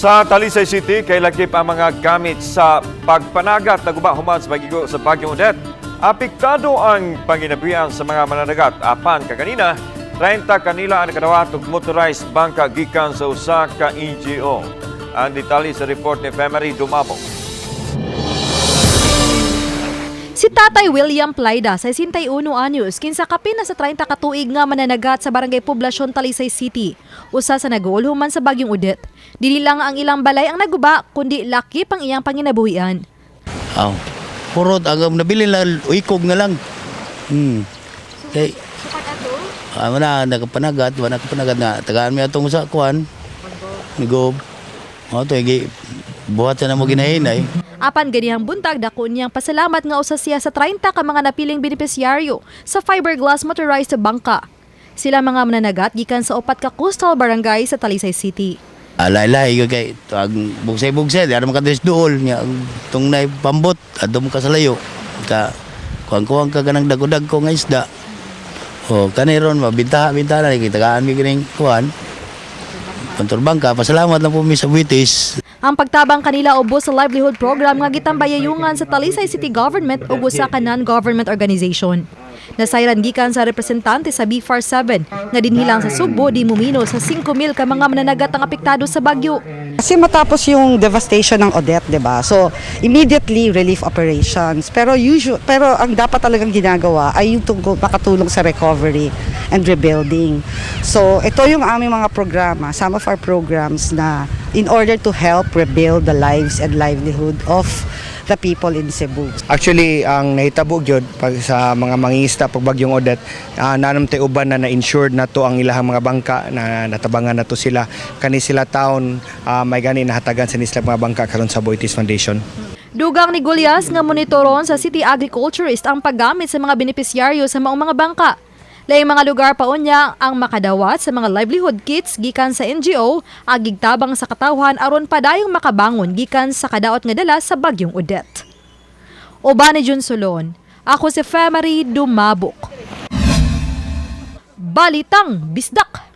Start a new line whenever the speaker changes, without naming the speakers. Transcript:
Sa Talisay City, kay lakip ang mga gamit sa pagpanagat na guba human sa pagigo sa Bagyong Odette. Apektado ang panginabuhian sa mga mananagat. Apan kaganina, 30 kanila ang nakadawat og motorized bangka gikan sa usa ka NGO. Ang detalye sa report ni Femery Dumabo.
Si Tatay William Playda, 61 anyos, kinsa kapin na sa 30 katuig nga mananagat sa Barangay Poblasyon, Talisay City. Usa sa nag-uulhuman sa Bagyong Odette. Dili lang ang ilang balay ang naguba, kundi lakip ang iyang panginabuhian.
Purot, agam nabili lang, uikog na lang. Okay. Wala nakapanagat na tagaan mi atong sa kuan. Nigob. Ito, buhat na mo ginahinay.
Apan ganihang buntag, dako niyang pasalamat nga usa siya sa 30 ka mga napiling benepisyaryo sa fiberglass motorized bangka. Sila mga mananagat gikan sa 4 ka coastal barangay sa Talisay City.
Alay-lay kay ang bugsay-bugsay, di naman kadres duol niya tong nay pambot adom ka sa layo. Ta kuang-kuang ka ganang dagodag ko nga isda. Kaniron mabinta-binta na kitagaan mi kining kuan. Bangka, pasalamat na po mi sa British.
Ang pagtabang kanila ubos sa livelihood program nga gitambayayungan sa Talisay City Government ug usa ka non-government organization. Nasayran gikan sa representante sa BFAR 7 nga dinhilang sa Subo di mumino sa 5,000 ka mga mananagat ang apektado sa bagyo.
Kasi matapos yung devastation ng Odette, 'di ba? So immediately relief operations. Pero ang dapat talagang ginagawa ay yung makatulong sa recovery and rebuilding. So ito yung aming mga programa, some of our programs na in order to help rebuild the lives and livelihood of the people in Cebu.
Actually, ang nahitabo gyud pag sa mga mangingisda pag Bagyong Odette, nanamtay uban na na-insured na to ang ilahang mga bangka na natabangan na to sila. Kani sila taon may gani nahatagan sa nisla mga bangka karon sa Boitis Foundation.
Dugang ni Gulyas nga monitoron sa City Agriculturist ang paggamit sa mga benepisyaryo sa maong mga bangka. Laing mga lugar pa unya ang makadawat sa mga livelihood kits gikan sa NGO agig tabang sa katawhan aron padayong makabangon gikan sa kadaot nga dala sa Bagyong Odette. Uban ni Jun Solon, ako si Femery Dumabok. Balitang Bisdak.